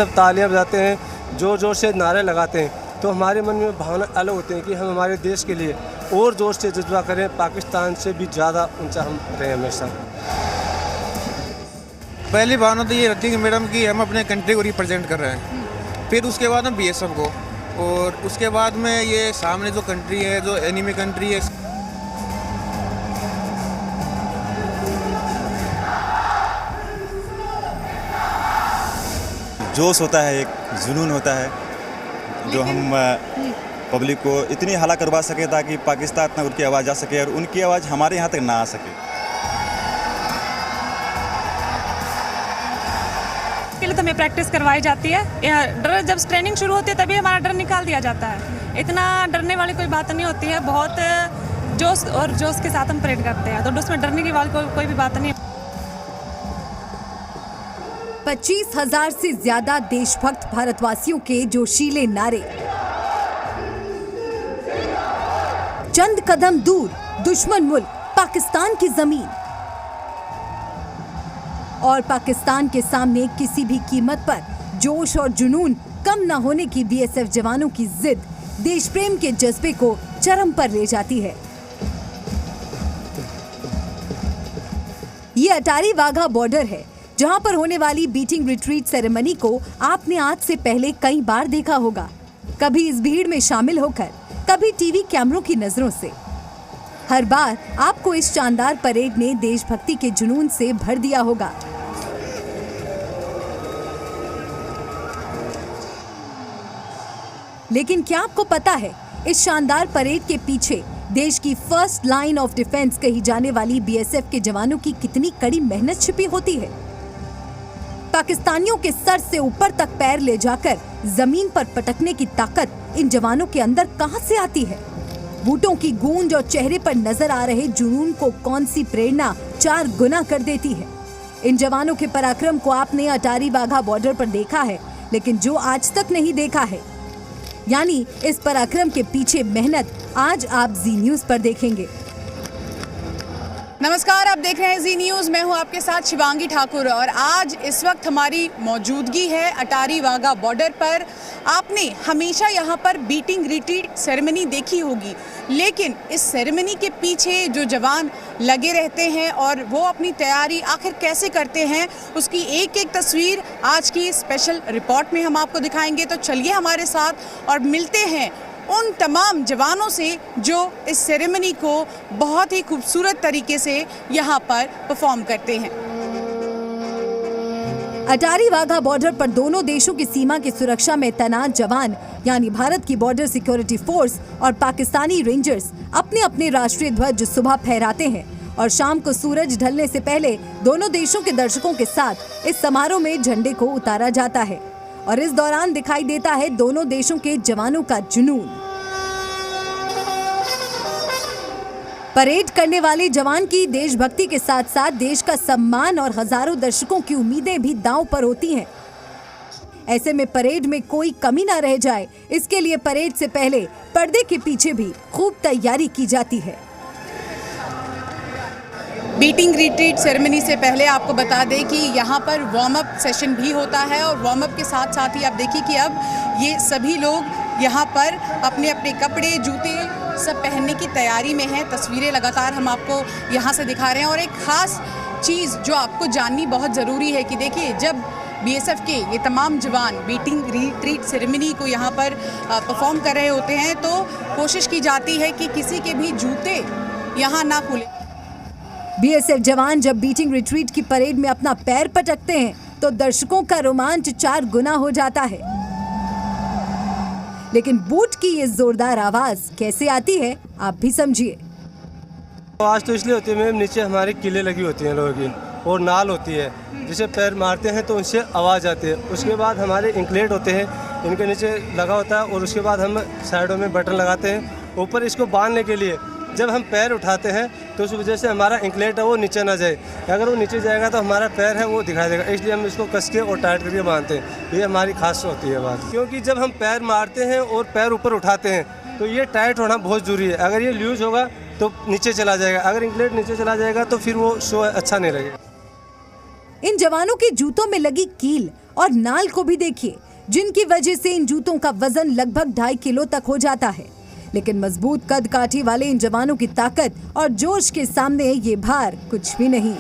सब तालियां बजाते हैं, जोर जोर से नारे लगाते हैं, तो हमारे मन में भावना अलग होती है कि हम हमारे देश के लिए और जोर से जज्बा करें, पाकिस्तान से भी ज़्यादा ऊंचा हम रहें हमेशा। पहली भावना तो ये रहती है कि मैडम कि हम अपने कंट्री को रिप्रेजेंट कर रहे हैं, फिर उसके बाद हम बीएसएफ को, और उसके बाद में ये सामने जो कंट्री है, जो एनिमी कंट्री है, जोश होता है, एक जुनून होता है जो हम पब्लिक को इतनी हाला करवा सके ताकि पाकिस्तान तक उनकी आवाज़ आ सके और उनकी आवाज़ हमारे यहाँ तक ना आ सके। इसके लिए तो हमें प्रैक्टिस करवाई जाती है। डर जब ट्रेनिंग शुरू होती है तभी हमारा डर निकाल दिया जाता है। इतना डरने वाली कोई बात नहीं होती है, बहुत जोश के साथ हम परेड करते हैं, तो उसमें डरने की वाली कोई भी बात नहीं है। 25,000 से ज्यादा देशभक्त भारतवासियों के जोशीले नारे, चंद कदम दूर दुश्मन मुल्क पाकिस्तान की जमीन, और पाकिस्तान के सामने किसी भी कीमत पर जोश और जुनून कम न होने की बीएसएफ जवानों की जिद देश प्रेम के जज्बे को चरम पर ले जाती है। ये अटारी वाघा बॉर्डर है, जहां पर होने वाली बीटिंग रिट्रीट सेरेमनी को आपने आज से पहले कई बार देखा होगा, कभी इस भीड़ में शामिल होकर, कभी टीवी कैमरों की नजरों से। हर बार आपको इस शानदार परेड ने देशभक्ति के जुनून से भर दिया होगा। लेकिन क्या आपको पता है, इस शानदार परेड के पीछे देश की फर्स्ट लाइन ऑफ डिफेंस कही जाने वाली बीएसएफ के जवानों की कितनी कड़ी मेहनत छिपी होती है। पाकिस्तानियों के सर से ऊपर तक पैर ले जाकर जमीन पर पटकने की ताकत इन जवानों के अंदर कहां से आती है? बूटों की गूंज और चेहरे पर नजर आ रहे जुनून को कौन सी प्रेरणा 4 गुना कर देती है? इन जवानों के पराक्रम को आपने अटारी वाघा बॉर्डर पर देखा है, लेकिन जो आज तक नहीं देखा है, यानी इस पराक्रम के पीछे मेहनत, आज आप जी न्यूज पर देखेंगे। नमस्कार, आप देख रहे हैं जी न्यूज़। मैं हूं आपके साथ शिवांगी ठाकुर और आज इस वक्त हमारी मौजूदगी है अटारी वाघा बॉर्डर पर। आपने हमेशा यहां पर बीटिंग रिट्रीट सेरेमनी देखी होगी, लेकिन इस सेरेमनी के पीछे जो जवान लगे रहते हैं और वो अपनी तैयारी आखिर कैसे करते हैं, उसकी एक एक तस्वीर आज की स्पेशल रिपोर्ट में हम आपको दिखाएंगे। तो चलिए हमारे साथ और मिलते हैं उन तमाम जवानों से जो इस सेरेमनी को बहुत ही खूबसूरत तरीके से यहाँ पर परफॉर्म करते हैं। अटारी वाघा बॉर्डर पर दोनों देशों की सीमा की सुरक्षा में तैनात जवान, यानी भारत की बॉर्डर सिक्योरिटी फोर्स और पाकिस्तानी रेंजर्स, अपने अपने राष्ट्रीय ध्वज सुबह फहराते हैं और शाम को सूरज ढलने से पहले दोनों देशों के दर्शकों के साथ इस समारोह में झंडे को उतारा जाता है और इस दौरान दिखाई देता है दोनों देशों के जवानों का जुनून। परेड करने वाले जवान की देशभक्ति के साथ साथ देश का सम्मान और हजारों दर्शकों की उम्मीदें भी दांव पर होती हैं। ऐसे में परेड में कोई कमी न रह जाए, इसके लिए परेड से पहले पर्दे के पीछे भी खूब तैयारी की जाती है। बीटिंग रिट्रीट सेरेमनी से पहले आपको बता दें कि यहाँ पर वार्म अप सेशन भी होता है और वार्म अप के साथ साथ ही आप देखिए कि अब ये सभी लोग यहाँ पर अपने अपने कपड़े, जूते सब पहनने की तैयारी में हैं। तस्वीरें लगातार हम आपको यहाँ से दिखा रहे हैं। और एक ख़ास चीज़ जो आपको जाननी बहुत ज़रूरी है कि देखिए, जब बीएसएफ के ये तमाम जवान बीटिंग रिट्रीट सेरेमनी को यहाँ पर परफॉर्म कर रहे होते हैं, तो कोशिश की जाती है कि किसी के भी जूते यहाँ ना खुले। बीएसएफ जवान जब बीटिंग रिट्रीट की परेड में अपना पैर पटकते हैं तो दर्शकों का रोमांच 4 गुना हो जाता है। लेकिन बूट की ये जोरदार आवाज कैसे आती है, आप भी समझिए। आवाज़ तो इसलिए होती है मैम, नीचे हमारी किले लगी होती हैं लोगों की और नाल होती है, जिसे पैर मारते हैं तो उनसे आवाज़ आती है। उसके बाद हमारे इंकलेट होते हैं, इनके नीचे लगा होता है और उसके बाद हम साइडों में बटन लगाते हैं ऊपर इसको बांधने के लिए। जब हम पैर उठाते हैं तो उस वजह से हमारा इंकलेट है वो नीचे ना जाए, अगर वो नीचे जाएगा तो हमारा पैर है वो दिखाई देगा, इसलिए हम इसको कस के और टाइट करके बांधते हैं। ये हमारी खास होती है बात, क्योंकि जब हम पैर मारते हैं और पैर ऊपर उठाते हैं तो ये टाइट होना बहुत ज़रूरी है। अगर ये लूज होगा तो नीचे चला जाएगा, अगर इंकलेट नीचे चला जाएगा तो फिर वो शो अच्छा नहीं लगेगा। इन जवानों के जूतों में लगी कील और नाल को भी देखिए, जिनकी वजह से इन जूतों का वजन लगभग 2.5 किलो तक हो जाता है। लेकिन मजबूत कद काठी वाले इन जवानों की ताकत और जोश के सामने ये भार कुछ भी नहीं।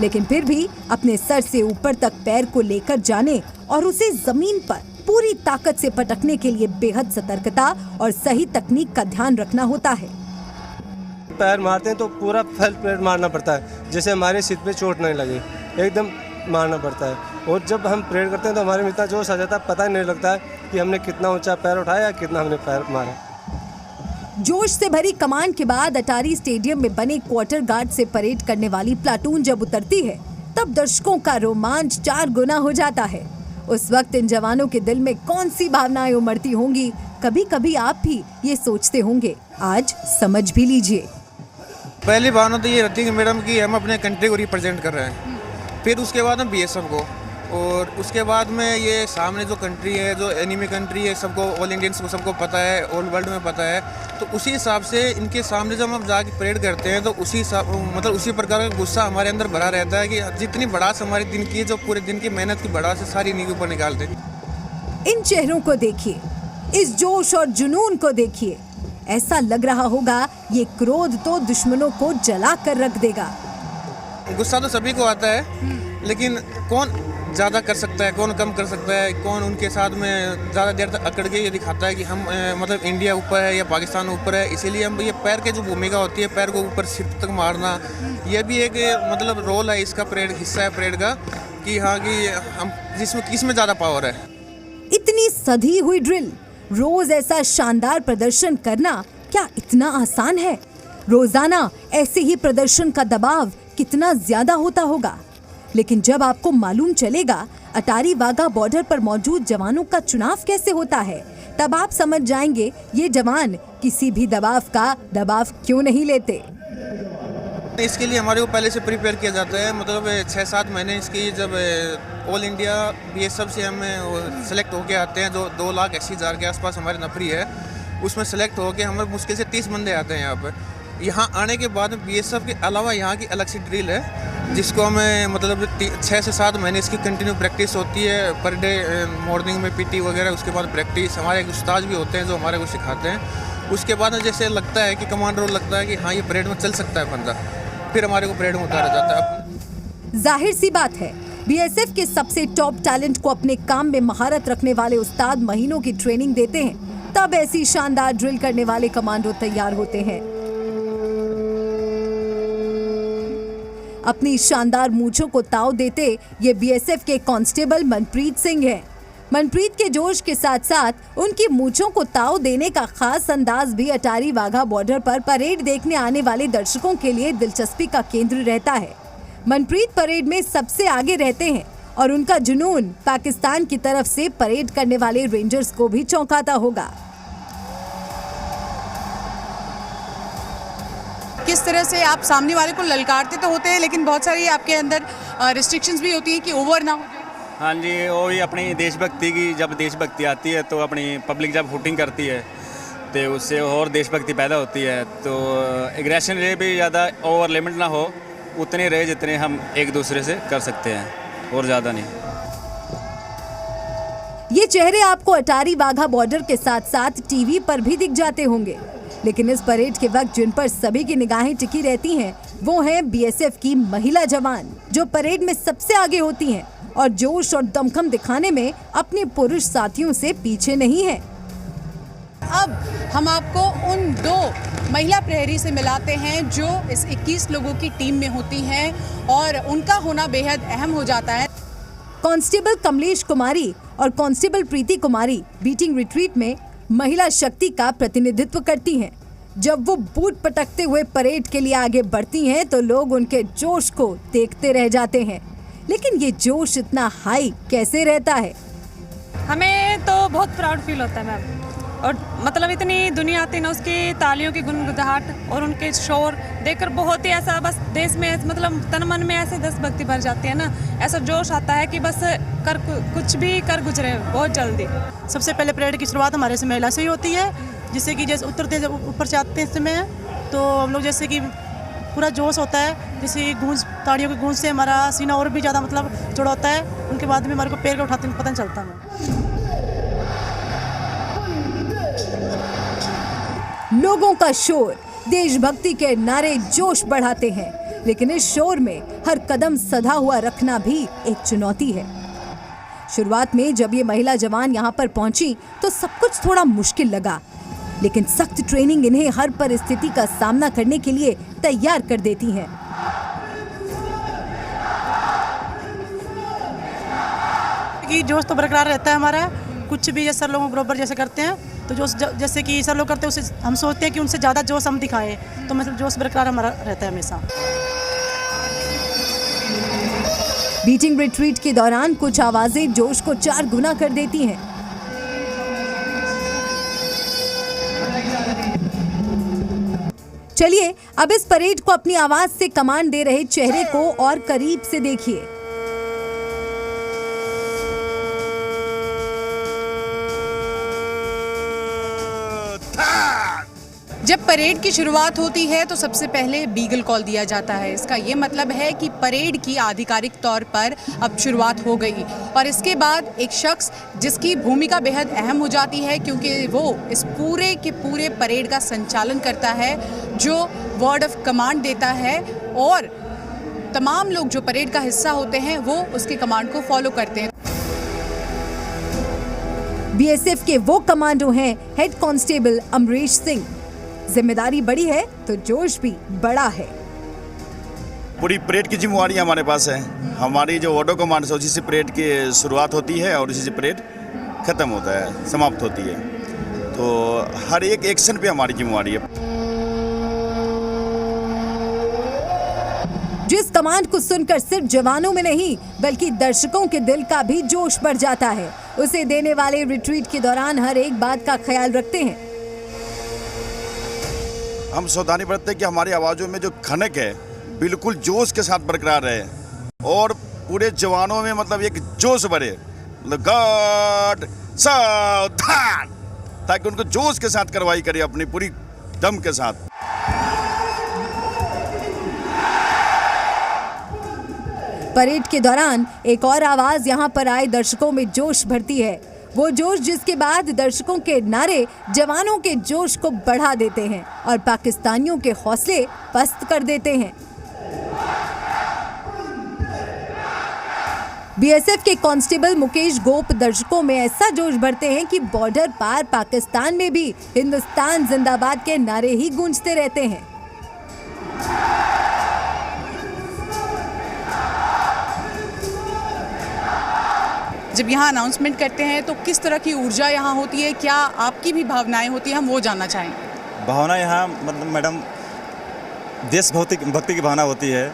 लेकिन फिर भी अपने सर से ऊपर तक पैर को लेकर जाने और उसे जमीन पर पूरी ताकत से पटकने के लिए बेहद सतर्कता और सही तकनीक का ध्यान रखना होता है। पैर मारते हैं तो पूरा फुल पैर मारना पड़ता है, जैसे हमारे सिर पे चोट नहीं लगे, एकदम मारना पड़ता है। और जब हम परेड करते हैं तो हमारे में इतना जोश आ जाता है, पता ही नहीं लगता है कि हमने कितना ऊंचा पैर उठाया, कितना हमने पैर मारा। जोश से भरी कमान के बाद अटारी स्टेडियम में बने क्वार्टर गार्ड से परेड करने वाली प्लाटून जब उतरती है, तब दर्शकों का रोमांच 4 गुना हो जाता है। उस वक्त इन जवानों के दिल में कौन सी भावनाएं उमड़ती होंगी, कभी कभी आप भी ये सोचते होंगे। आज समझ भी लीजिए। पहली भावना तो ये रहती है कि मैडम कि हम अपने कंट्री को रिप्रेजेंट कर रहे हैं, फिर उसके बाद हम BSF को, और उसके बाद में ये सामने जो कंट्री है, जो एनिमी कंट्री है, सबको, ऑल इंडियंस को सबको पता है, ऑल वर्ल्ड में पता है। तो उसी हिसाब से इनके सामने जब हम जाके परेड करते हैं तो उसी प्रकार का गुस्सा हमारे अंदर भरा रहता है कि जितनी भड़ास हमारे दिन की, जो पूरे दिन की मेहनत की भड़ास है, सारी इन्हीं के ऊपर निकालते हैं। इन चेहरों को देखिए, इस जोश और जुनून को देखिए। ऐसा लग रहा होगा ये क्रोध तो दुश्मनों को जला कर रख देगा। गुस्सा तो सभी को आता है, लेकिन कौन ज़्यादा कर सकता है, कौन कम कर सकता है, कौन उनके साथ में ज़्यादा देर तक अकड़ के ये दिखाता है कि हम मतलब इंडिया ऊपर है या पाकिस्तान ऊपर है। इसीलिए हम ये पैर के जो भूमिका होती है, पैर को ऊपर सिर तक मारना, ये भी एक मतलब रोल है इसका, परेड हिस्सा है परेड का, कि हाँ कि हम किसमें ज़्यादा पावर है। इतनी सधी हुई ड्रिल, रोज ऐसा शानदार प्रदर्शन करना क्या इतना आसान है? रोजाना ऐसे ही प्रदर्शन का दबाव कितना ज्यादा होता होगा। लेकिन जब आपको मालूम चलेगा अटारी वाघा बॉर्डर पर मौजूद जवानों का चुनाव कैसे होता है, तब आप समझ जाएंगे ये जवान किसी भी दबाव क्यों नहीं लेते। इसके लिए हमारे को पहले से प्रिपेयर किया जाता है, मतलब 6-7 महीने इसकी, जब ऑल इंडिया BSF से हम सेलेक्ट होके आते हैं, जो 2,80,000 के आसपास हमारे नफरी है, उसमें सेलेक्ट होके हमारे मुश्किल से 30 बंदे आते हैं यहाँ पर। यहाँ आने के बाद BSF के अलावा यहाँ की अलग सी ड्रिल है, जिसको हमें मतलब 6 से 7 महीने इसकी कंटिन्यू प्रैक्टिस होती है, पर डे मॉर्निंग में PT वगैरह, उसके बाद प्रैक्टिस। हमारे एक उस्ताद भी होते हैं जो हमारे को सिखाते हैं। उसके बाद जैसे लगता है कि कमांड रोल लगता है कि हाँ ये परेड में चल सकता है बंदा, फिर हमारे को परेड में उतारा जाता है। जाहिर सी बात है, BSF के सबसे टॉप टैलेंट को अपने काम में महारत रखने वाले उस्ताद महीनों की ट्रेनिंग देते हैं, तब ऐसी शानदार ड्रिल करने वाले कमांडो तैयार होते हैं। अपनी शानदार मूंछों को ताव देते ये BSF के कांस्टेबल मनप्रीत सिंह हैं। मनप्रीत के जोश के साथ साथ उनकी मूंछों को ताव देने का खास अंदाज भी अटारी वाघा बॉर्डर पर परेड देखने आने वाले दर्शकों के लिए दिलचस्पी का केंद्र रहता है। मनप्रीत परेड में सबसे आगे रहते हैं और उनका जुनून पाकिस्तान की तरफ से परेड करने वाले रेंजर्स को भी चौंकाता होगा। किस तरह से आप सामने वाले को ललकारते तो होते हैं, लेकिन बहुत सारी आपके अंदर रिस्ट्रिक्शंस भी होती हैं कि ओवर ना हो जाए। हाँ जी, वो भी अपनी देशभक्ति की, जब देशभक्ति आती है तो अपनी पब्लिक जब हुटिंग करती है तो उससे और देशभक्ति पैदा होती है। तो एग्रेशन रे भी ज़्यादा ओवर लिमिट ना हो, उतने रहे जितने हम एक दूसरे से कर सकते हैं, और ज़्यादा नहीं। ये चेहरे आपको अटारी वाघा बॉर्डर के साथ साथ टीवी पर भी दिख जाते होंगे, लेकिन इस परेड के वक्त जिन पर सभी की निगाहें टिकी रहती हैं, वो हैं BSF की महिला जवान, जो परेड में सबसे आगे होती हैं और जोश और दमखम दिखाने में अपने पुरुष साथियों से पीछे नहीं है। अब हम आपको उन 2 महिला प्रहरी से मिलाते हैं जो इस 21 लोगों की टीम में होती हैं, और उनका होना बेहद अहम हो जाता है। कांस्टेबल कमलेश कुमारी और कांस्टेबल प्रीति कुमारी बीटिंग रिट्रीट में महिला शक्ति का प्रतिनिधित्व करती हैं। जब वो बूट पटकते हुए परेड के लिए आगे बढ़ती हैं तो लोग उनके जोश को देखते रह जाते हैं। लेकिन ये जोश इतना हाई कैसे रहता है? हमें तो बहुत प्राउड फील होता है मैम, और मतलब इतनी दुनिया आती ना, उसकी तालियों की गुनगुनाहट और उनके शोर देखकर बहुत ही ऐसा बस देश में मतलब तन मन में ऐसे देशभक्ति भर जाती है ना, ऐसा जोश आता है कि बस कुछ भी कर गुजरे बहुत जल्दी। सबसे पहले परेड की शुरुआत हमारे से महिला से ही होती है, जिससे कि जैसे उतरते जब ऊपर से आते हैं समय तो हम लोग जैसे कि पूरा जोश होता है, जैसे गूंज, ताड़ियों की गूंज से हमारा सीना और भी ज़्यादा मतलब जुड़ा होता है। उनके बाद में हमारे को पैर को उठाते पता नहीं चलता हमें। लोगों का शोर देशभक्ति के नारे जोश बढ़ाते हैं, लेकिन इस शोर में हर कदम सधा हुआ रखना भी एक चुनौती है। शुरुआत में जब ये महिला जवान यहाँ पर पहुंची तो सब कुछ थोड़ा मुश्किल लगा, लेकिन सख्त ट्रेनिंग इन्हें हर परिस्थिति का सामना करने के लिए तैयार कर देती है। कि जोश तो बरकरार रहता है हमारा, कुछ भी जैसे सर लोगों बरोबर जैसे करते हैं तो जोश जैसे कि सर लोग करते हैं उससे हम सोचते हैं कि उनसे ज़्यादा जोश हम दिखाएं, तो मतलब जोश बरकरार हमारा रहता है हमेशा। बीटिंग रिट्रीट के दौरान कुछ आवाजें जोश को 4 गुना कर देती हैं। चलिए अब इस परेड को अपनी आवाज से कमांड दे रहे चेहरे को और करीब से देखिए। जब परेड की शुरुआत होती है तो सबसे पहले बीगल कॉल दिया जाता है। इसका ये मतलब है कि परेड की आधिकारिक तौर पर अब शुरुआत हो गई, और इसके बाद एक शख्स जिसकी भूमिका बेहद अहम हो जाती है, क्योंकि वो इस पूरे के पूरे परेड का संचालन करता है, जो वर्ड ऑफ कमांड देता है, और तमाम लोग जो परेड का हिस्सा होते हैं वो उसके कमांड को फॉलो करते हैं। बीएसएफ के वो कमांडो हैं हेड कांस्टेबल अमरीश सिंह। जिम्मेदारी बड़ी है तो जोश भी बड़ा है। पूरी परेड की जिम्मेवारी हमारे पास है। हमारी जो ऑर्डर कमांड है उसी से परेड की शुरुआत होती है और उसी से परेड खत्म होता है, समाप्त होती है। तो हर एक एक्शन पे हमारी जिम्मेवारी है। जिस कमांड को सुनकर सिर्फ जवानों में नहीं बल्कि दर्शकों के दिल का भी जोश बढ़ जाता है, उसे देने वाले रिट्रीट के दौरान हर एक बात का ख्याल रखते हैं। हम सावधानी बरतते हैं कि हमारी आवाज़ों में जो खनक है बिल्कुल जोश के साथ बरकरार रहे, और पूरे जवानों में मतलब एक जोश बढ़े, मतलब गार्ड सावधान, ताकि उनको जोश के साथ कार्रवाई करे अपनी पूरी दम के साथ। परेड के दौरान एक और आवाज यहाँ पर आए दर्शकों में जोश भरती है, वो जोश जिसके बाद दर्शकों के नारे जवानों के जोश को बढ़ा देते हैं और पाकिस्तानियों के हौसले पस्त कर देते हैं। बीएसएफ के कांस्टेबल मुकेश गोप दर्शकों में ऐसा जोश भरते हैं कि बॉर्डर पार पाकिस्तान में भी हिंदुस्तान जिंदाबाद के नारे ही गूंजते रहते हैं। जब यहाँ अनाउंसमेंट करते हैं तो किस तरह की ऊर्जा यहाँ होती है, क्या आपकी भी भावनाएं होती हैं, हम वो जानना चाहेंगे। भावना यहाँ मतलब मैडम देशभक्ति की भावना होती है,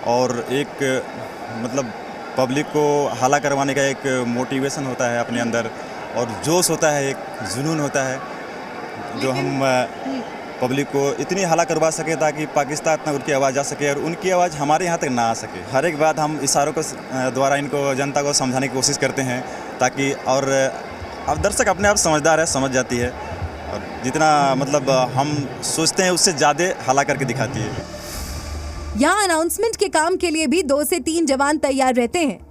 और एक मतलब पब्लिक को हाला करवाने का एक मोटिवेशन होता है अपने अंदर, और जोश होता है, एक जुनून होता है, जो हम पब्लिक को इतनी हाला करवा सके ताकि पाकिस्तान तक उनकी आवाज़ आ सके और उनकी आवाज़ हमारे यहाँ तक ना आ सके। हर एक बात हम इशारों को द्वारा इनको जनता को समझाने की कोशिश करते हैं, ताकि और अब दर्शक अपने आप समझदार है, समझ जाती है, और जितना मतलब हम सोचते हैं उससे ज़्यादा हाला करके दिखाती है। यहाँ अनाउंसमेंट के काम के लिए भी 2 से 3 जवान तैयार रहते हैं।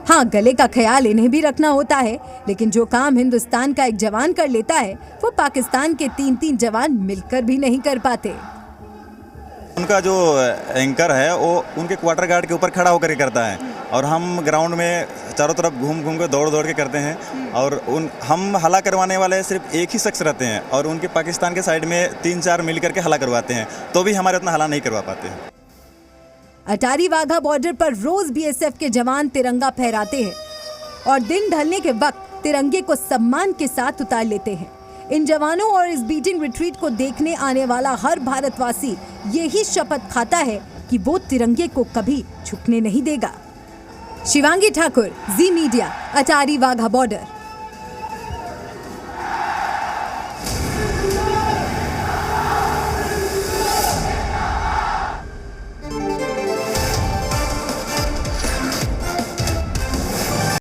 हाँ, गले का ख्याल इन्हें भी रखना होता है, लेकिन जो काम हिंदुस्तान का एक जवान कर लेता है वो पाकिस्तान के 3-3 जवान मिलकर भी नहीं कर पाते। उनका जो एंकर है वो उनके क्वार्टर गार्ड के ऊपर खड़ा होकर के करता है, और हम ग्राउंड में चारों तरफ घूम के दौड़ के करते हैं, और हम हला करवाने वाले सिर्फ एक ही शख्स रहते हैं, और उनके पाकिस्तान के साइड में 3-4 मिल करके हला करवाते हैं, तो भी हमारे उतना हला नहीं करवा पाते हैं। अटारी वाघा बॉर्डर पर रोज बीएसएफ के जवान तिरंगा फहराते हैं और दिन ढलने के वक्त तिरंगे को सम्मान के साथ उतार लेते हैं। इन जवानों और इस बीटिंग रिट्रीट को देखने आने वाला हर भारतवासी यही शपथ खाता है कि वो तिरंगे को कभी झुकने नहीं देगा। शिवांगी ठाकुर, जी मीडिया, अटारी वाघा बॉर्डर।